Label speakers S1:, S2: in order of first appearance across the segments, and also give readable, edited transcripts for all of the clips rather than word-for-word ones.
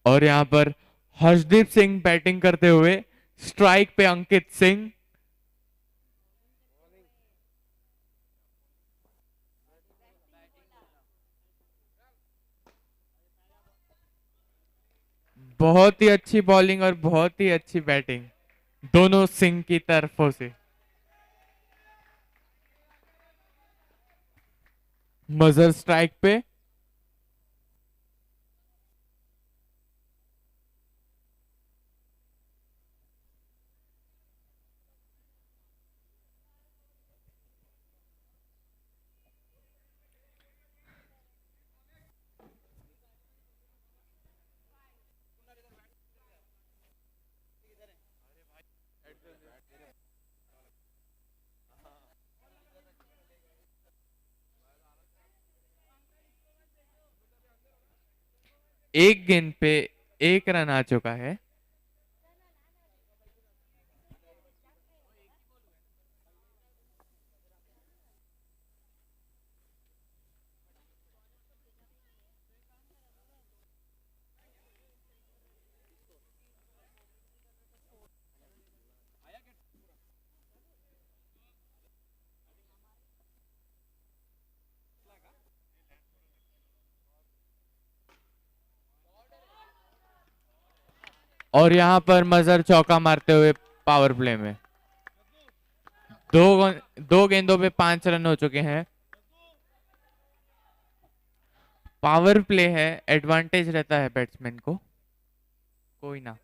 S1: और यहाँ पर हर्षदीप सिंह बैटिंग करते हुए, स्ट्राइक पे अंकित सिंह। बहुत ही अच्छी बॉलिंग और बहुत ही अच्छी बैटिंग दोनों सिंह की तरफों से। मजर स्ट्राइक पे। एक गेंद पे एक रन आ चुका है। और यहां पर मजर चौका मारते हुए पावर प्ले में। दो गेंदों पे 5 रन हो चुके हैं। पावर प्ले है, एडवांटेज रहता है बैट्समैन को। कोई ना।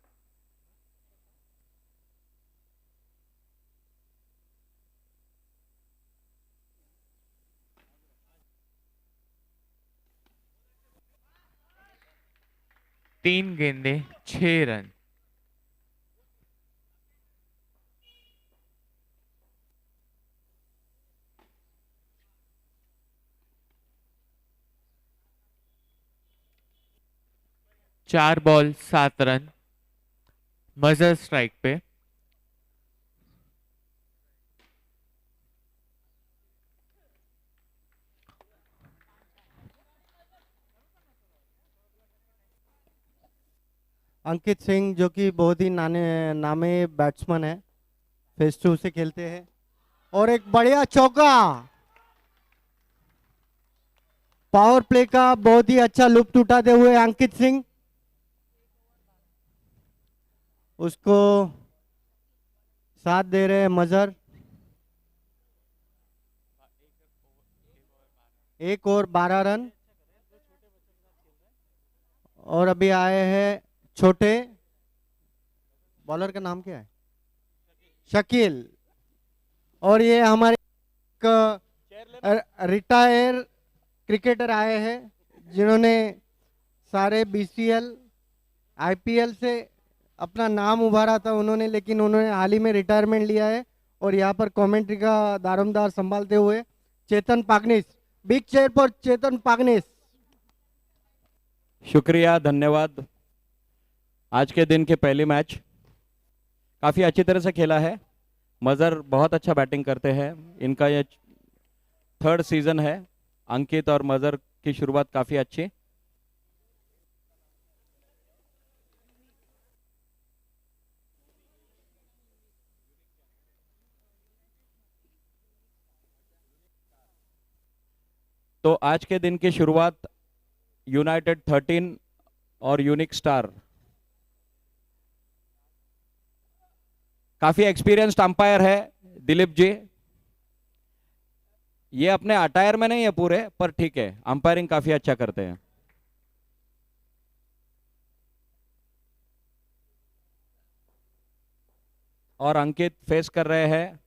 S1: तीन गेंदे 6 रन। चार बॉल 7 रन। मजर स्ट्राइक पे।
S2: अंकित सिंह जो कि बहुत ही नामे बैट्समैन है, फेस 2 से खेलते हैं। और एक बढ़िया चौका, पावर प्ले का बहुत ही अच्छा लुत्फ उठाते हुए अंकित सिंह उसको साथ दे रहे हैं मजर। 1 ओवर 12 रन। और अभी आए हैं छोटे बॉलर का नाम क्या है, शकील। और ये हमारे रिटायर क्रिकेटर आए हैं जिन्होंने सारे बीसीएल आईपीएल से अपना नाम उभारा था उन्होंने, लेकिन उन्होंने हाल ही में रिटायरमेंट लिया है। और यहाँ पर कमेंट्री का दारोमदार संभालते हुए चेतन पागनीस। बिग चेयर फॉर चेतन पागनीस।
S3: शुक्रिया, धन्यवाद। आज के दिन के पहली मैच काफ़ी अच्छी तरह से खेला है। मज़र बहुत अच्छा बैटिंग करते हैं। इनका ये 3rd सीजन है। अंकित और मज़र की शुरुआत काफ़ी अच्छी। तो आज के दिन की शुरुआत यूनाइटेड 13 और यूनिक स्टार, काफी एक्सपीरियंस्ड अंपायर है दिलीप जी। ये अपने अटायर में नहीं है पूरे, पर ठीक है, अंपायरिंग काफी अच्छा करते हैं। और अंकित फेस कर रहे हैं,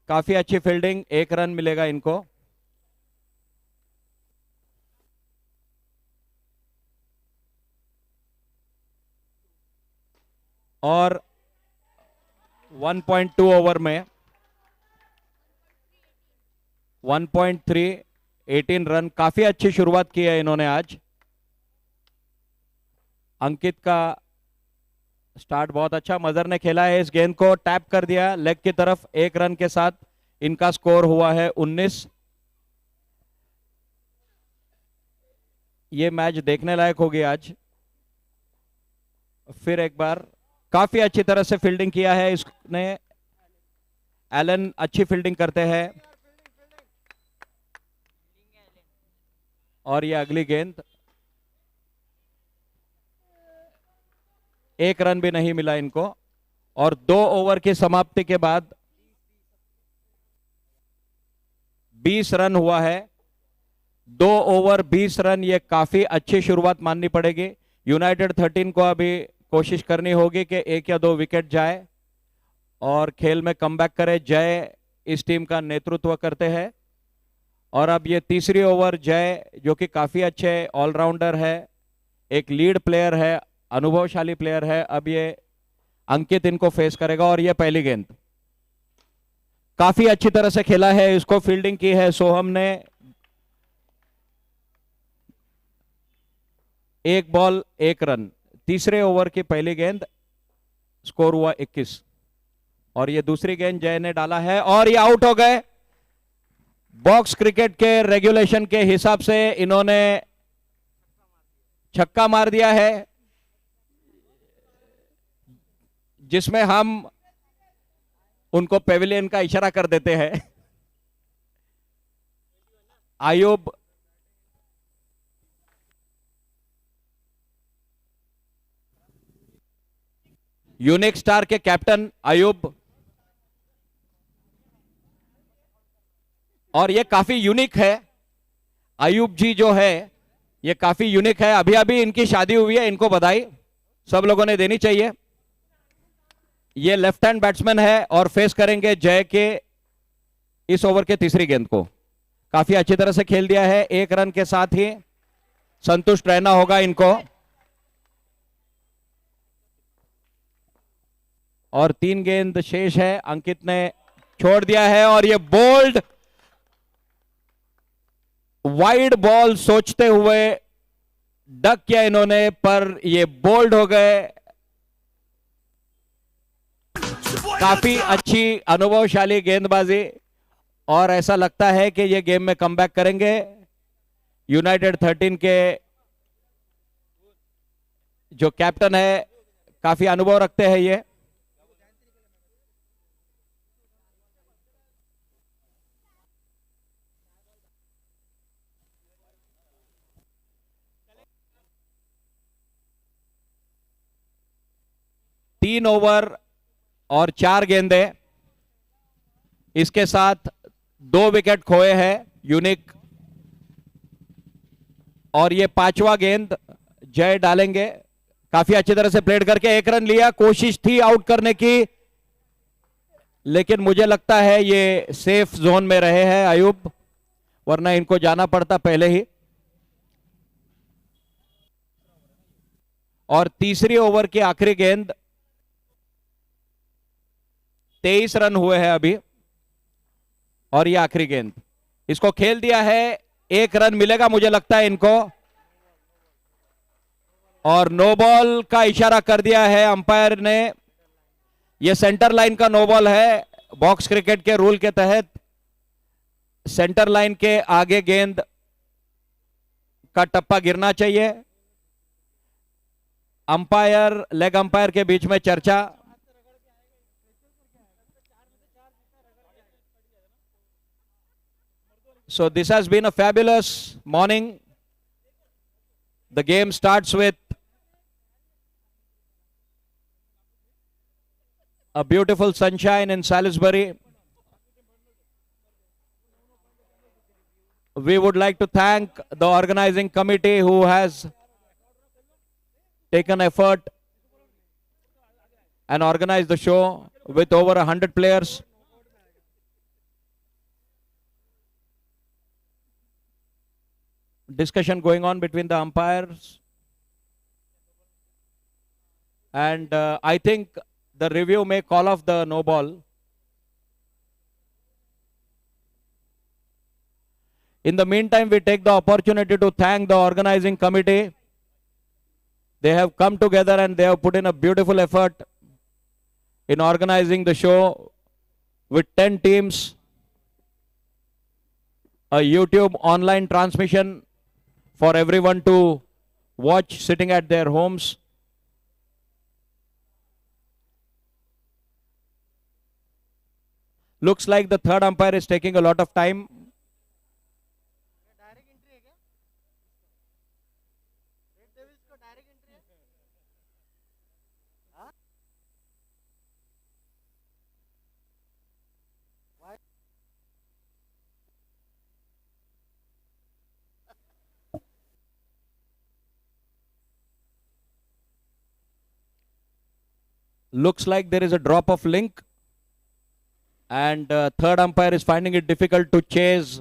S3: काफी अच्छी फील्डिंग, 1 रन मिलेगा इनको। और 1.2 ओवर में 1.3 18 रन, काफी अच्छी शुरुआत की है इन्होंने आज। अंकित का स्टार्ट बहुत अच्छा, मजर ने खेला है, इस गेंद को टैप कर दिया लेग की तरफ। 1 रन के साथ इनका स्कोर हुआ है 19। ये मैच देखने लायक होगी आज। फिर एक बार काफी अच्छी तरह से फील्डिंग किया है इसने। एलन अच्छी फील्डिंग करते हैं। और ये अगली गेंद, एक रन भी नहीं मिला इनको। और 2 ओवर की समाप्ति के बाद 20 रन हुआ है। 2 ओवर 20 रन, ये काफी अच्छी शुरुआत माननी पड़ेगी। यूनाइटेड 13 को अभी कोशिश करनी होगी कि 1 या 2 विकेट जाए और खेल में कमबैक करे। जय इस टीम का नेतृत्व करते हैं। और अब ये तीसरी ओवर, जय जो कि काफी अच्छे ऑलराउंडर है, एक लीड प्लेयर है, अनुभवशाली प्लेयर है। अब ये अंकित इनको फेस करेगा। और ये पहली गेंद काफी अच्छी तरह से खेला है, इसको फील्डिंग की है सोहम ने। 1 बॉल 1 रन, तीसरे ओवर की पहली गेंद, स्कोर हुआ 21। और ये दूसरी गेंद जय ने डाला है और ये आउट हो गए। बॉक्स क्रिकेट के रेगुलेशन के हिसाब से इन्होंने छक्का मार दिया है, जिसमें हम उनको पेविलियन का इशारा कर देते हैं। आयुब यूनिक स्टार के कैप्टन आयुब। और ये काफी यूनिक है, आयुब जी जो है ये काफी यूनिक है। अभी अभी इनकी शादी हुई है, इनको बधाई सब लोगों ने देनी चाहिए। ये लेफ्ट हैंड बैट्समैन है और फेस करेंगे जय के इस ओवर के तीसरी गेंद को। काफी अच्छी तरह से खेल दिया है, 1 रन के साथ ही संतुष्ट रहना होगा इनको। और 3 गेंद शेष है, अंकित ने छोड़ दिया है और ये बोल्ड वाइड बॉल सोचते हुए डक किया इन्होंने, पर ये बोल्ड हो गए। काफी अच्छी अनुभवशाली गेंदबाजी और ऐसा लगता है कि ये गेम में कमबैक करेंगे। यूनाइटेड 13 के जो कैप्टन है काफी अनुभव रखते हैं ये। तीन ओवर और 4 गेंदे, इसके साथ 2 विकेट खोए हैं यूनिक। और ये 5वां गेंद जय डालेंगे। काफी अच्छी तरह से प्लेड करके 1 रन लिया, कोशिश थी आउट करने की, लेकिन मुझे लगता है ये सेफ जोन में रहे हैं आयुब, वरना इनको जाना पड़ता पहले ही। और तीसरी ओवर की आखिरी गेंद, 23 रन हुए हैं अभी। और ये आखिरी गेंद, इसको खेल दिया है, 1 रन मिलेगा मुझे लगता है इनको। और नो बॉल का इशारा कर दिया है अंपायर ने। यह सेंटर लाइन का नो बॉल है, बॉक्स क्रिकेट के रूल के तहत सेंटर लाइन के आगे गेंद का टप्पा गिरना चाहिए। अंपायर, लेग अंपायर के बीच में चर्चा। So this has been a fabulous morning. The game starts with a beautiful sunshine in Salisbury. We would like to thank the organizing committee who has taken effort and organized the show with over 100 players. Discussion going on between the umpires, and I think the review may call off the no ball. In the meantime, we take the opportunity to thank the organizing committee. They have come together and they have put in a beautiful effort in organizing the show with 10 teams, a YouTube online transmission for everyone to watch sitting at their homes. Looks like the third umpire is taking a lot of time. Looks like there is a drop of link, and third umpire is finding it difficult to chase.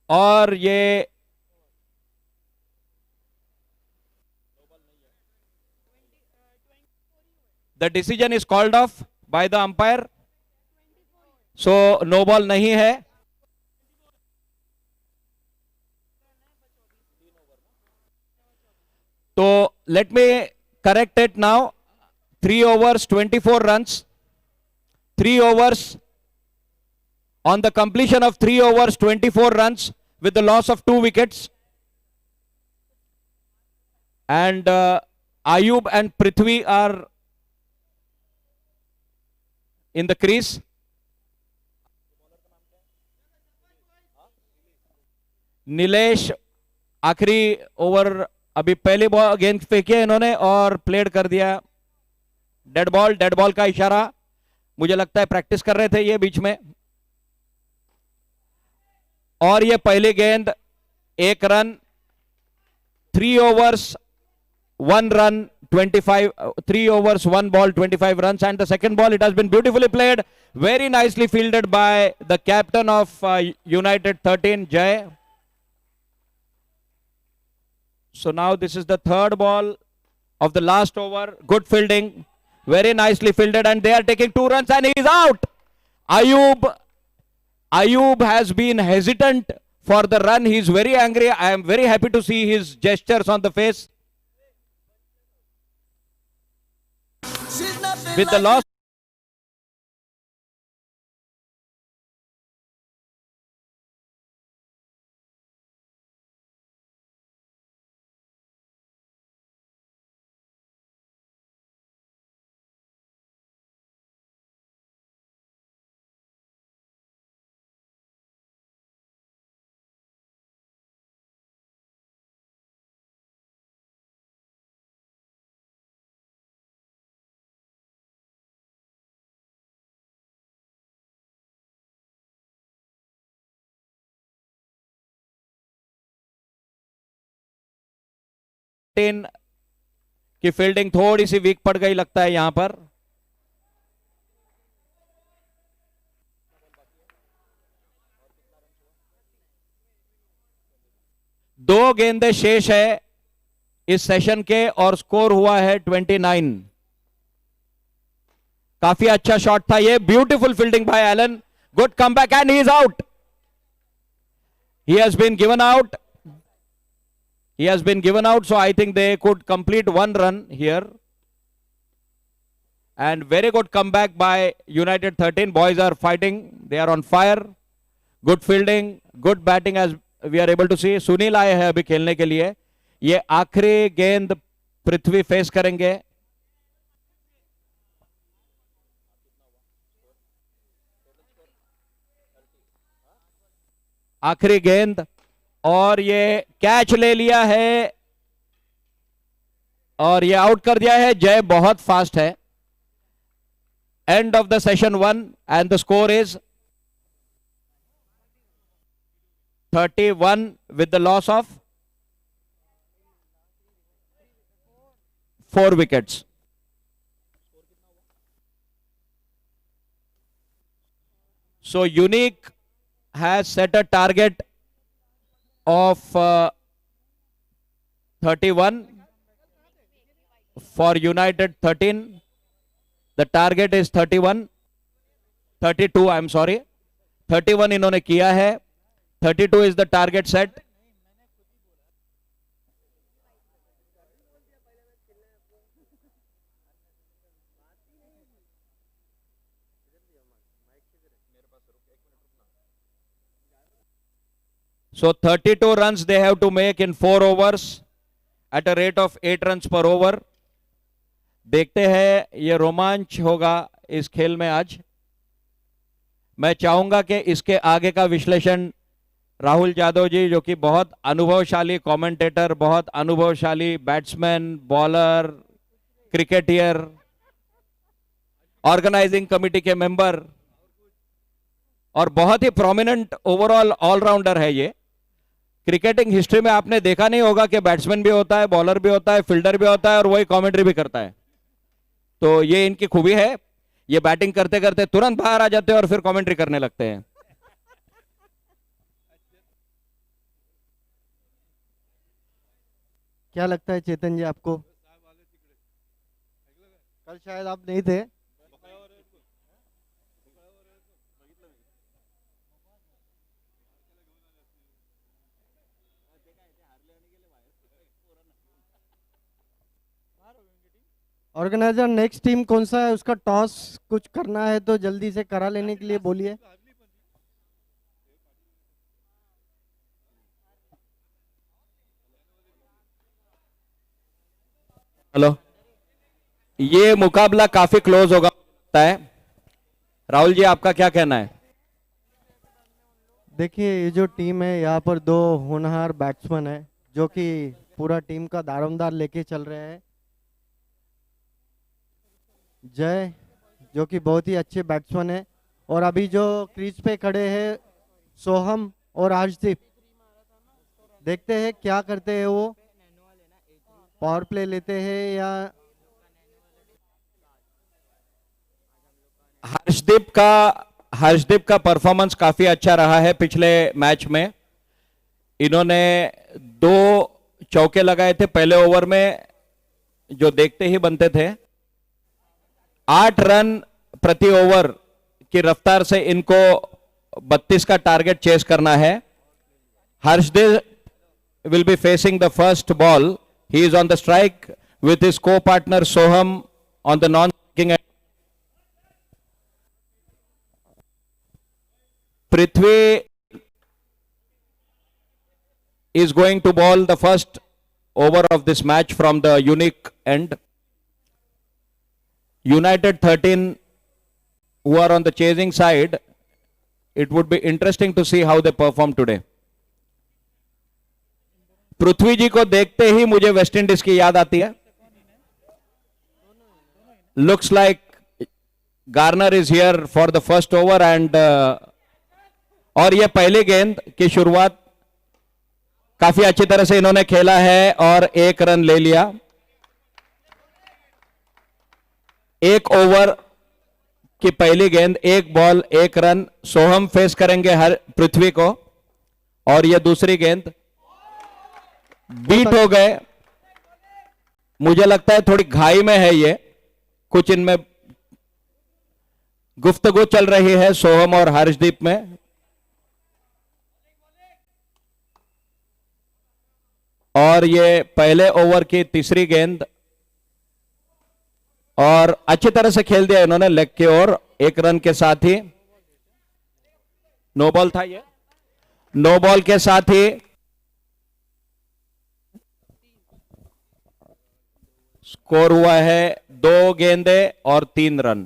S3: और ये the decision is called off by the umpire, so no ball नहीं है. So let me correct it now. 3 overs, 24 runs. 3 overs. On the completion of 3 overs, 24 runs with the loss of 2 wickets. And Ayub and Prithvi are in the crease. Nilesh आखिरी over, अभी पहले ball गेंद फेंकी है इन्होंने और प्लेड कर दिया. डेड बॉल का इशारा. मुझे लगता है प्रैक्टिस कर रहे थे ये बीच में. और ये पहली गेंद 1 run. 3 overs 1 run 25, 3 overs 1 ball 25 runs. And the second ball, it has been beautifully played, very nicely fielded by the captain of United 13, Jay. So now this is the third ball of the last over. Good fielding, very nicely fielded, and they are taking 2 runs and he is out. Ayub has been hesitant for the run. He is very angry. I am very happy to see his gestures on the face. With the loss, की fielding थोड़ी सी week पड़ गई लगता है यहां पर. दो गेंदें शेष है इस सेशन के और स्कोर हुआ है 29. काफी अच्छा शॉट था ये. Beautiful fielding by Allen. Good comeback and he is out. He has been given out. He has been given out, so I think they could complete 1 run here. And very good comeback by United 13. Boys are fighting. They are on fire. Good fielding, good batting as we are able to see. Sunil आए हैं अभी खेलने के लिए. ये आखिरी गेंद पृथ्वी face करेंगे. आखिरी गेंद और ये कैच ले लिया है और ये आउट कर दिया है. जय बहुत फास्ट है. End of the session 1 and the score is 31 with the loss of 4 wickets. So Unique has set a target of 31 for United 13. The target is 32 I'm sorry. 31 इन्होंने किया है. 32 is the target set. So 32 runs they have to make in 4 overs at a rate of 8 runs per over. देखते हैं ये रोमांच होगा इस खेल में आज। मैं चाहूंगा कि इसके आगे का विश्लेषण राहुल यादव जी, जो कि बहुत अनुभवशाली कमेंटेटर, बहुत अनुभवशाली बैट्समैन, बॉलर, क्रिकेटियर, ऑर्गेनाइजिंग कमेटी के मेंबर और बहुत ही प्रोमिनेंट ओवरऑल ऑलराउंडर है ये। क्रिकेटिंग हिस्ट्री में आपने देखा नहीं होगा कि बैट्समैन भी होता है, बॉलर भी होता है, फील्डर भी होता है और वही कमेंट्री भी करता है। तो ये इनकी खूबी है, ये बैटिंग करते करते तुरंत बाहर आ जाते हैं और फिर कमेंट्री करने लगते हैं।
S2: क्या लगता है चेतन जी आपको? कल शायद आप नहीं थे। ऑर्गेनाइजर नेक्स्ट टीम कौन सा है, उसका टॉस कुछ करना है तो जल्दी से करा लेने के लिए बोलिए।
S3: हेलो, ये मुकाबला काफी क्लोज होगा लगता है। राहुल जी, आपका क्या कहना है?
S2: देखिए, ये जो टीम है यहाँ पर दो होनहार बैट्समैन है जो कि पूरा टीम का दारोमदार लेके चल रहे हैं। जय, जो कि बहुत ही अच्छे बैट्समैन है, और अभी जो क्रीज पे खड़े हैं सोहम और आर्शदीप, देखते हैं क्या करते हैं वो, पावर प्ले लेते हैं या।
S3: हर्षदीप का परफॉर्मेंस काफी अच्छा रहा है पिछले मैच में। इन्होंने 2 चौके लगाए थे पहले ओवर में जो देखते ही बनते थे। 8 रन प्रति ओवर की रफ्तार से इनको 32 का टारगेट चेस करना है। Harshdeep will be facing the first ball. He is on the strike with his co-partner Soham on the non-striking end. Prithvi is going to bowl the first over of this match from the unique end. United 13 who are on the chasing side. It would be interesting to see how they perform today. पृथ्वी जी को देखते ही मुझे West Indies की याद आती है। Looks like Garner is here for the first over and और ये पहली गेंद की शुरुआत काफी अच्छी तरह से इन्होंने खेला है और 1 रन ले लिया। 1 ओवर की पहली गेंद, 1 बॉल 1 रन। सोहम फेस करेंगे हर पृथ्वी को और ये दूसरी गेंद बीट हो गए। मुझे लगता है थोड़ी घाई में है ये, कुछ इनमें गुफ्तगू चल रही है सोहम और हर्षदीप में। और ये पहले ओवर की तीसरी गेंद और अच्छी तरह से खेल दिया इन्होंने लेग की ओर 1 रन के साथ ही। नो बॉल था ये, नो बॉल के साथ ही स्कोर हुआ है 2 गेंदे और 3 रन।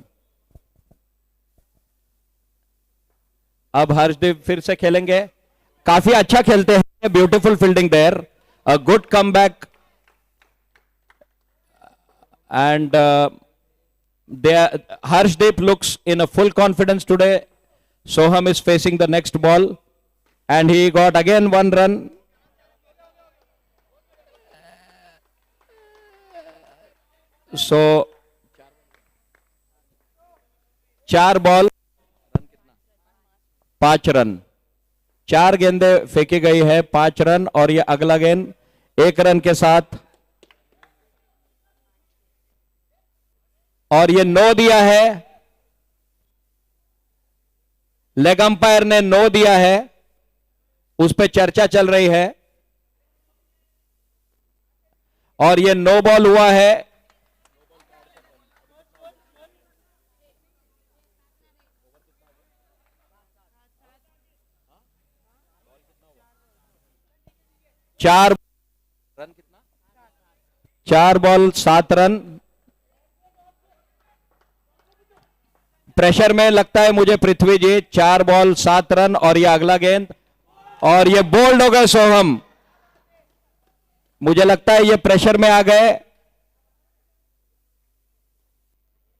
S3: अब हर्षदीप फिर से खेलेंगे, काफी अच्छा खेलते हैं। Beautiful fielding there, a good comeback and Harshdeep looks in a full confidence today. Soham is facing the next ball and he got again 1 run. So 4 ball 5 run, 4 गेंदें फेंकी गई है, 5 रन। और ये अगला गेंद 1 रन के साथ और ये 9 दिया है। लेग अंपायर ने 9 दिया है, उस पर चर्चा चल रही है और ये 9 बॉल हुआ है। 4 रन, कितना 4 बॉल 7 रन। प्रेशर में लगता है मुझे पृथ्वी जी, 4 बॉल 7 रन। और ये अगला गेंद, और ये बोल्ड हो गए सोहम। मुझे लगता है ये प्रेशर में आ गए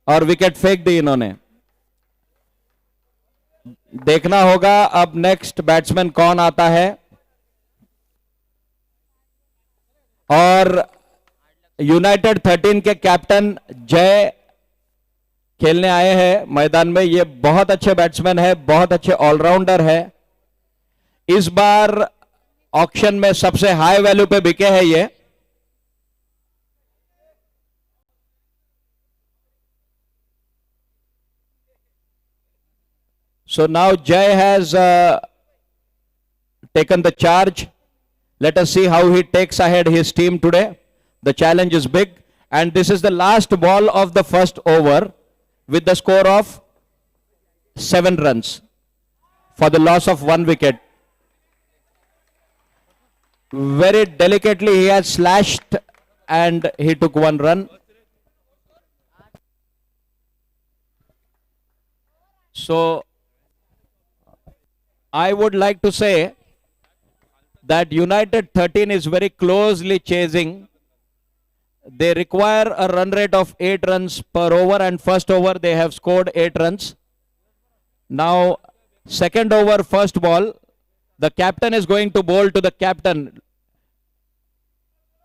S3: और विकेट फेंक दी इन्होंने। देखना होगा अब नेक्स्ट बैट्समैन कौन आता है। और यूनाइटेड 13 के कैप्टन जय खेलने आए हैं मैदान में। ये बहुत अच्छे बैट्समैन है, बहुत अच्छे ऑलराउंडर है। इस बार ऑक्शन में सबसे हाई वैल्यू पे बिके हैं ये। So now Jay has taken the charge. Let us see how he takes ahead his team today. The challenge is big, and this is the last ball of the first over with the score of 7 runs for the loss of 1 wicket. Very delicately he has slashed and he took 1 run. So I would like to say that United 13 is very closely chasing. They require a run rate of 8 runs per over, and first over they have scored 8 runs. Now second over, first ball, the captain is going to bowl to the captain.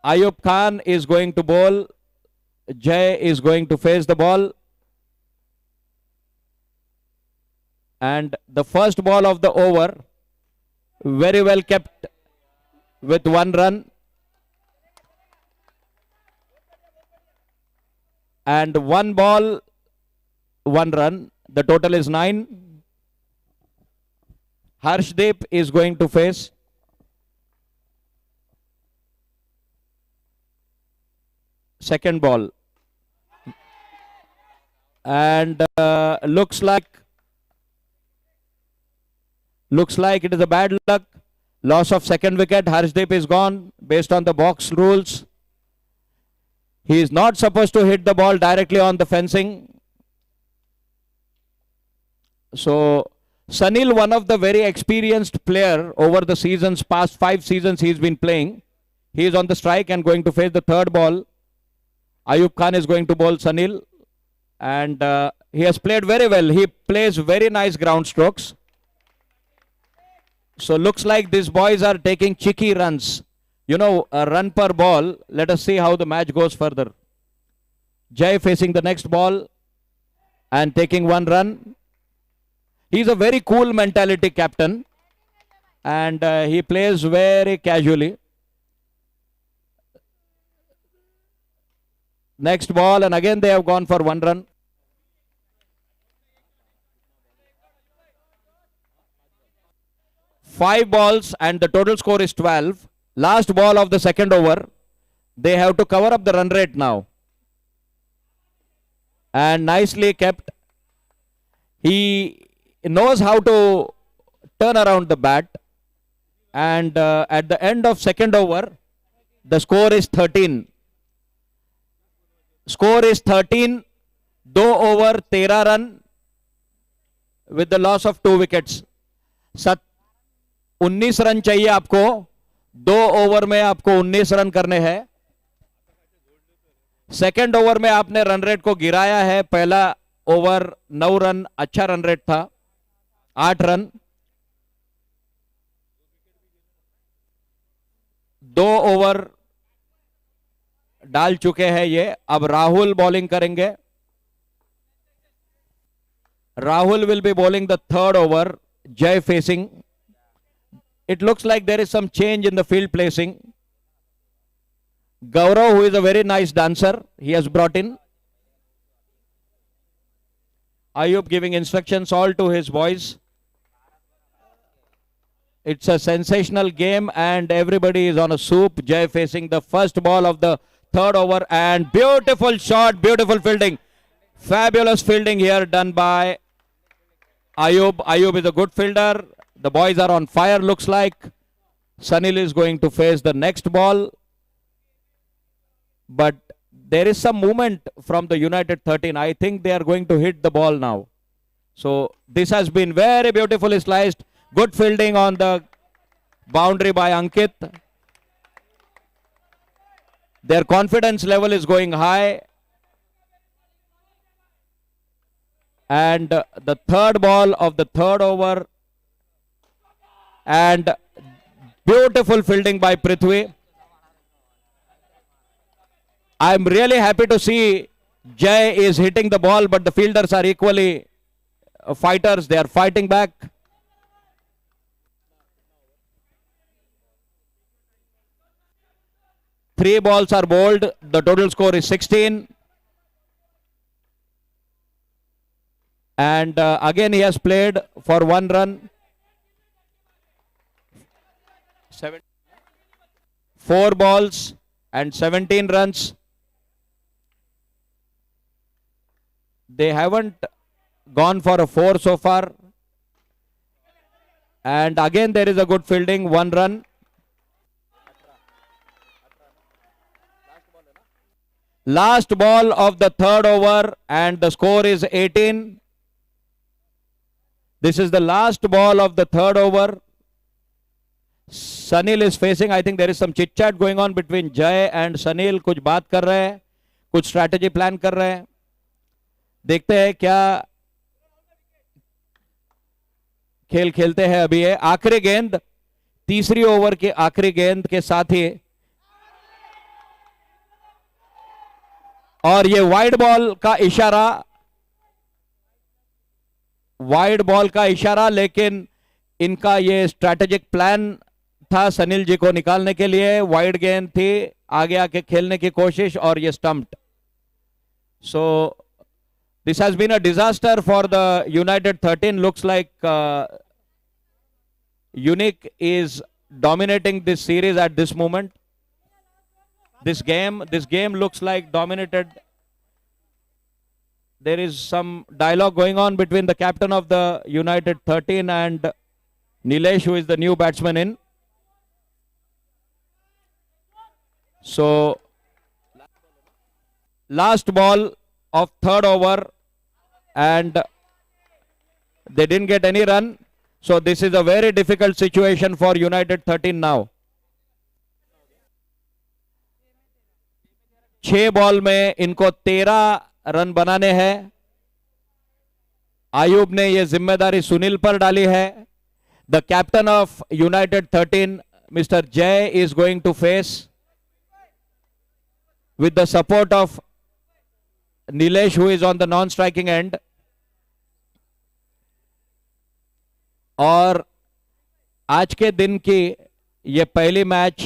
S3: Ayub Khan is going to bowl. Jay is going to face the ball. And the first ball of the over, very well kept with 1 run. And 1 ball, 1 run. The total is 9. Harshdeep is going to face. Second ball. And looks like it is a bad luck. Loss of second wicket. Harshdeep is gone based on the box rules. He is not supposed to hit the ball directly on the fencing. So Sunil, one of the very experienced player over the seasons, past 5 seasons he's been playing. He is on the strike and going to face the third ball. Ayub Khan is going to bowl Sunil. And he has played very well. He plays very nice ground strokes. So looks like these boys are taking cheeky runs. You know, a run per ball. Let us see how the match goes further. Jay facing the next ball and taking 1 run. He's a very cool mentality captain, and he plays very casually. Next ball, and again they have gone for 1 run. Five balls and the total score is 12. Last ball of the second over. They have to cover up the run rate now. And nicely kept. He knows how to turn around the bat. And at the end of second over, the score is 13. Score is 13. 2 over 13 run with the loss of 2 wickets. 19 run चाहिए आपको। 2 over में आपको 19 run करने हैं। Second over में आपने run rate को गिराया है। पहला ओवर 9 रन अच्छा रन रेट था, 8 रन। 2 ओवर डाल चुके हैं ये। अब राहुल बॉलिंग करेंगे। Rahul will be bowling the third over. जय facing. It looks like there is some change in the field placing. Gaurav, who is a very nice dancer, he has brought in. Ayub giving instructions all to his boys. It's a sensational game and everybody is on a soup. Jay facing the first ball of the third over, and beautiful shot, beautiful fielding. Fabulous fielding here done by Ayub. Ayub is a good fielder. The boys are on fire, looks like. Sunil is going to face the next ball. But there is some movement from the United 13. I think they are going to hit the ball now. So this has been very beautifully sliced. Good fielding on the boundary by Ankit. Their confidence level is going high. And the third ball of the third over. And beautiful fielding by Prithvi. I'm really happy to see Jay is hitting the ball, but the fielders are equally fighters. They are fighting back. Three balls are bowled. The total score is 16. And again he has played for 1 run. 4 balls and 17 runs. They haven't gone for a 4 so far. And again there is a good fielding, 1 run. Last ball of the third over and the score is 18. This is the last ball of the third over. Sunil is facing, I think there is some chit chat going on between Jay and Sunil. कुछ बात कर रहे हैं, कुछ strategy plan कर रहे हैं. देखते हैं क्या खेल खेलते हैं अभी. ये आखिरी गेंद, तीसरी ओवर के आखिरी गेंद के साथ ही, और ये वाइड बॉल का इशारा, वाइड बॉल का इशारा, लेकिन इनका ये स्ट्रैटेजिक प्लान था सनील जी को निकालने के लिए. वाइड गेंद थी, आगे आके खेलने की कोशिश और ये stumped. So this has been a disaster for the United 13. Looks like Unique is dominating this series at this moment. This game looks like dominated. There is some dialogue going on between the captain of the United 13 and Nilesh, who is the new batsman in. So last ball of third over and they didn't get any run. So this is a very difficult situation for United 13 now. 6 ball में इनको 13 run बनाने हैं. आयुब ने ये जिम्मेदारी सुनील पर डाली है. The captain of United 13, Mr. Jay, is going to face with the support of Nilesh, who is on the non-striking end. और आज के दिन की ये पहली मैच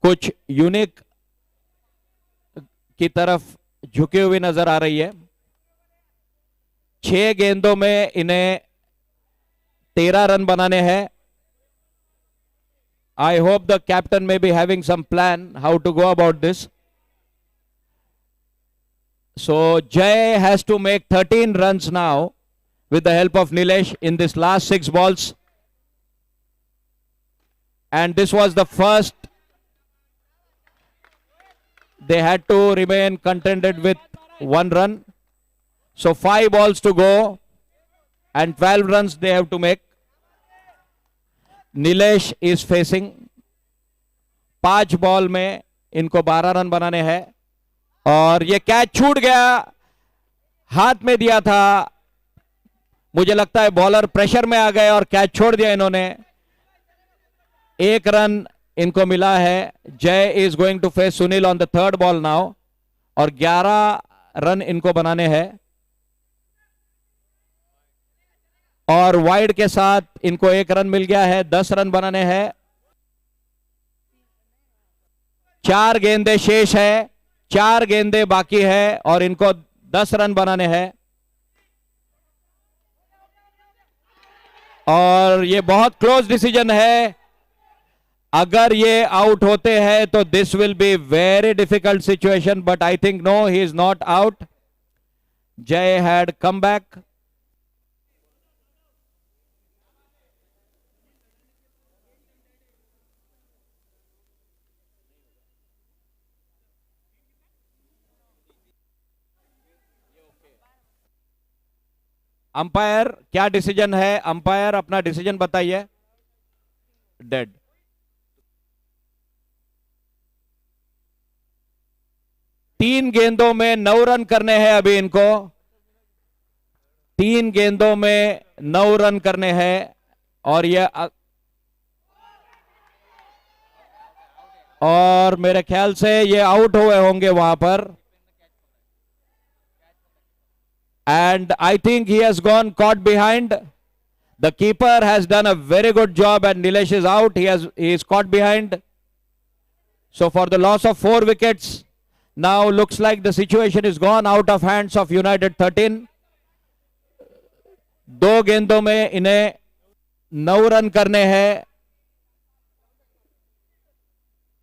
S3: कुछ यूनिक की तरफ झुकी हुई नजर आ रही है. 6 गेंदों में इन्हें 13 रन बनाने हैं. I hope the captain may be having some plan how to go about this. So Jay has to make 13 runs now with the help of Nilesh in this last 6 balls. And this was the first. They had to remain contented with 1 run. So 5 balls to go and 12 runs they have to make. Nilesh is facing 5 ball में इनको 12 run बनाने हैं. और ये catch छूट गया, हाथ में दिया था. मुझे लगता है बॉलर प्रेशर में आ गए और कैच छोड़ दिया इन्होंने. 1 रन इनको मिला है. Jay is going to face Sunil on the third ball now और 11 रन इनको बनाने हैं. और वाइड के साथ इनको 1 रन मिल गया है. 10 रन बनाने हैं. 4 गेंदें शेष है, 4 गेंदें बाकी है और इनको 10 रन बनाने हैं. और ये बहुत क्लोज डिसीजन है. अगर ये आउट होते हैं तो this will be very difficult situation, but I think no, he is not out. Jay had come back. Umpire क्या डिसीजन है? अंपायर अपना डिसीजन बताइए। डेड। तीन गेंदों में 9 रन करने हैं अभी इनको। 3 गेंदों में 9 रन करने हैं और और मेरे ख्याल से ये आउट हुए होंगे वहां पर। And I think he has gone caught behind. The keeper has done a very good job and Nilesh is out. He is caught behind. So for the loss of 4 wickets, now looks like the situation is gone out of hands of United 13. 2 गेंदों में इन्हें 9 run करने हैं।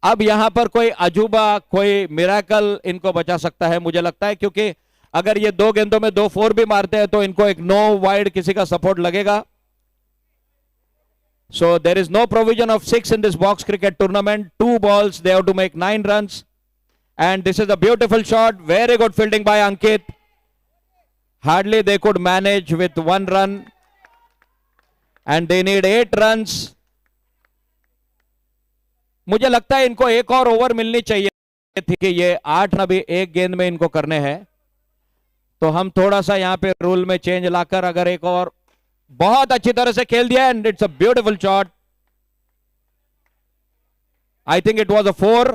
S3: अब यहां पर कोई अजूबा, कोई मिराकल इनको बचा सकता है मुझे लगता है, क्योंकि अगर ये 2 गेंदों में 2 4 भी मारते हैं तो इनको एक नो वाइड किसी का सपोर्ट लगेगा। So there is no provision of 6 in this box cricket tournament. 2 balls, they have to make 9 runs. And this is a beautiful shot. Very good fielding by Ankit. Hardly they could manage with 1 run. And they need 8 runs. मुझे लगता है इनको एक और over मिलनी चाहिए थी कि ये 8 ना भी 1 गेंद में इनको करने हैं। तो हम थोड़ा सा यहां पे रूल में चेंज लाकर अगर एक और, बहुत अच्छी तरह से खेल दिया and it's a beautiful shot. I think it was a 4।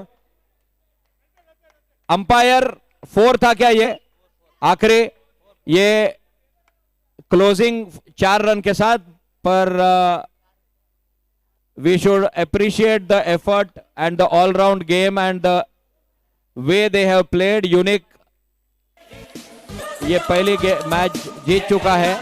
S3: Umpire 4 था क्या ये आखिरी? ये क्लोजिंग 4 रन के साथ, पर we should appreciate the effort and the all-round game and the way they have played. Unique ये पहली मैच जीत चुका है।